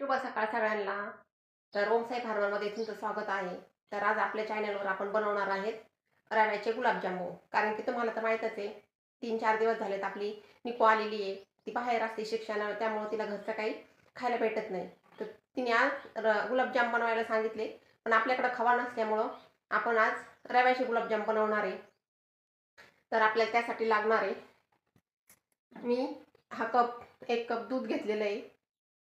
शुभ सकाळ सगळ्यांना. तर ओमसाई फार्मरमध्ये तुमचं स्वागत आहे. तर आज आपल्या चॅनलवर आपण बनवणार आहेत रव्याचे गुलाबजामुन. कारण की तुम्हाला तर माहीतच आहे, 3-4 दिवस झालेत आपली निकू आलेली आहे. ती बाहेर असते शिक्षणाला, त्यामुळे तिला घरचं काही खायला भेटत नाही. तर तिने आज गुलाबजाम बनवायला सांगितले, पण आपल्याकडे खवा नसल्यामुळं आपण आज रव्याचे गुलाबजाम बनवणार आहे. तर आपल्याला त्यासाठी लागणार आहे, मी एक कप दूध घेतलेलं आहे.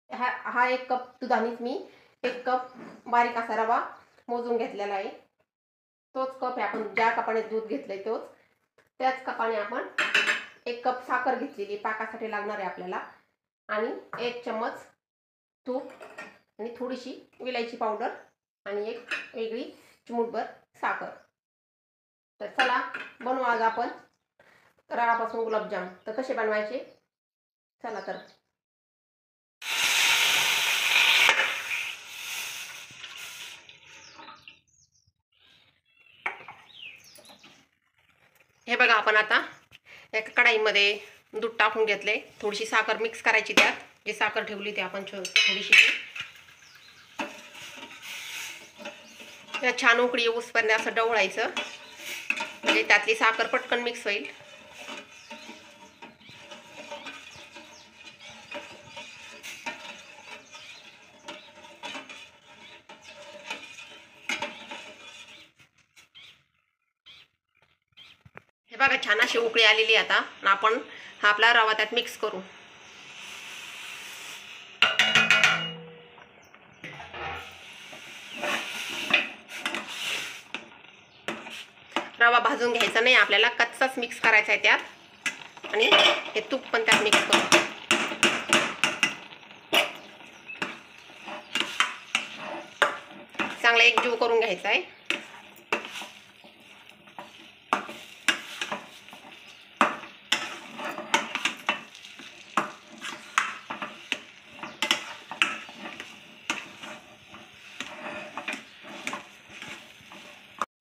हा 1 कप दुधानेच मी 1 कप बारीक असा रवा मोजून घेतलेला आहे. तोच कप आहे, आपण ज्या कपाने दूध घेतलंय तोच. त्याच कपाने आपण 1 कप साखर घेतलेली पाकासाठी लागणार आहे आपल्याला, आणि 1 चम्मच तूप, आणि थोडीशी विलायची पावडर, आणि एक वेगळी चिमूटभर साखर. तर चला बनवू आज आपण रव्यापासून गुलाबजाम. तर कसे बनवायचे चला. तर हे बघा, आपण आता एका कढाईमध्ये दूध टाकून घेतले. थोडीशी साखर मिक्स करायची त्यात, जी साखर ठेवली ती आपण थोडीशी छान उकळी येऊसपर्यंत असं ढवळायचं, म्हणजे त्यातली साखर पटकन मिक्स होईल. हे बघा, छान अशी उकळी आलेली. आता आपण हा आपला रवा त्यात मिक्स करू. रवा भाजून घ्यायचा नाही आपल्याला, कच्चाच मिक्स करायचा आहे त्यात, आणि हे तूप पण त्यात मिक्स करू. चांगला एकजीव करून घ्यायचा आहे.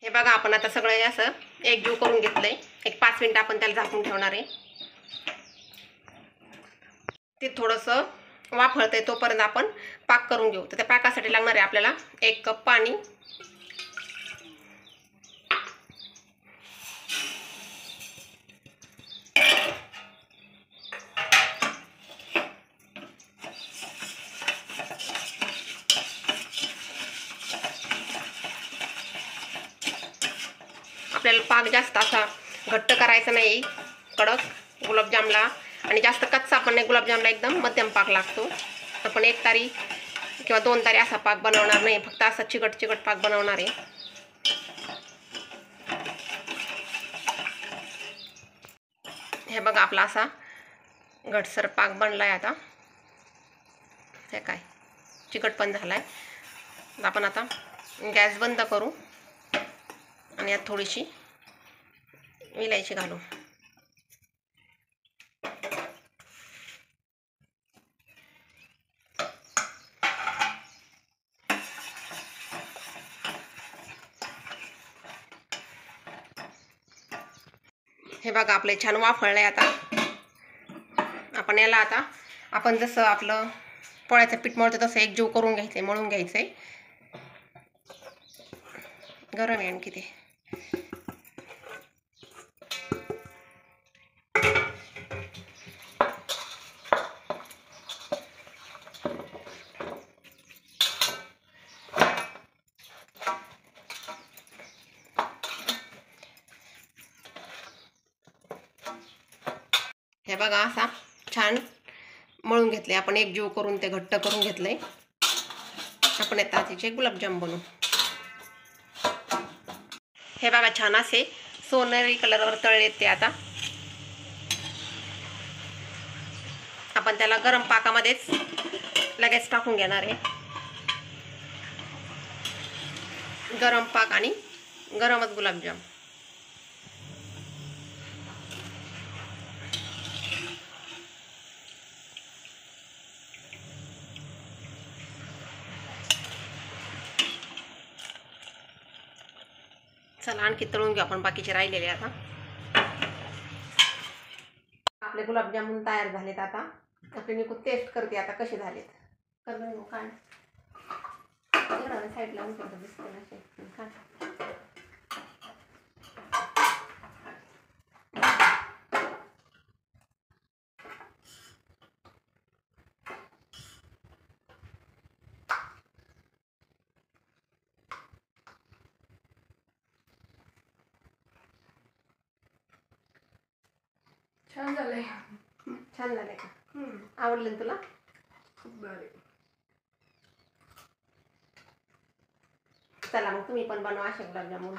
हे बघा, आपण आता सगळं असं एकजीव करून घेतलंय. एक 5 मिनिट आपण त्याला झाकून ठेवणार आहे. ते थोडंसं वाफळतंय तोपर्यंत आपण पाक करून घेऊ. तर त्या पाकासाठी लागणार आहे आपल्याला 1 कप पाणी, आपल्याला पाक जास्त असा घट्ट करायचा नाही, कडक गुलाबजामला, आणि जास्त कच्चा पण नाही. गुलाबजामला एकदम मध्यम पाक लागतो. आपण 1 तारी किंवा 2 तारी असा पाक बनवणार नाही, फक्त असा चिकट चिकट पाक बनवणार आहे. हे बघा, आपला असा घटसर पाक बनलाय. आता हे काय चिकट पण झालाय. आपण आता गॅस बंद करू, आणि यात थोडीशी विलायची घालू. हे बघा, आपले छान वाफळलंय. आता आपण याला आपण जसं आपलं पोळ्याचं पीठ मळतो तसं एकजीव करून घ्यायचंय, मळून घ्यायचंय. गरम आहे आणखी ते. हे बघा, असा छान मळून घेतले आपण, एकजीव करून ते घट्ट करून घेतले. आपण आता त्याचे गुलाबजाम बनवू. हे बघा, छान असे सोनेरी कलरवर तळले ते. आता आपण त्याला गरम पाकामध्येच लगेच टाकून घेणार आहे. गरम पाक आणि गरमच गुलाबजाम. चला आणखी तळून घेऊ आपण बाकीचे राहिलेले. आता आपले गुलाबजामुन तयार झालेत. आता आपली निकू टेस्ट करते आता कसे झालेत. कमी काढ तिकडं साईड लावून करतो दिसते असे काढ. छान झालंय. छान झालंय का? आवडलं ना तुला? खूप भारी. चला मग तुम्ही पण बनवा असे गुलाबजामुन.